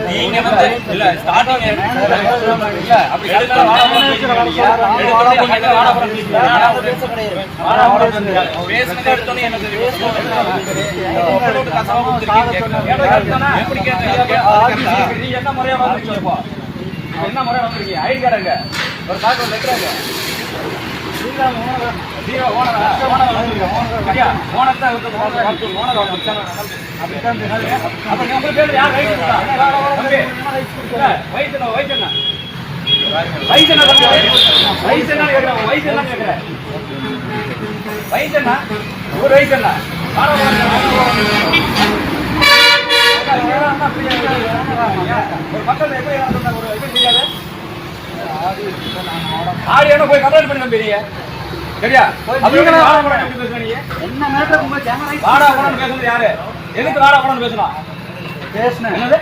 நீங்க வந்து இல்ல ஸ்டார்டிங் இல்ல அப்படி எடுத்தா பேசுனதே எடுத்தோனே என்ன தெரியும் எப்படி கேட்டீங்க நீ என்ன முறையா வந்துருக்கீங்க என்ன முறையா வந்திருக்கீங்க ஐடி கார்டுங்க ஒரு கார்டு லெட்டருங்க ஆடியான போய் கம்ப்ளைண்ட் பண்ணி நம்பீங்க சரியா? என்ன மேட்டர் உங்க கேமரா வாடா போனன்னு பேசுறது யாரு? எதுக்கு வாடா போனன்னு பேசலாம்? பேசுனேன் என்னது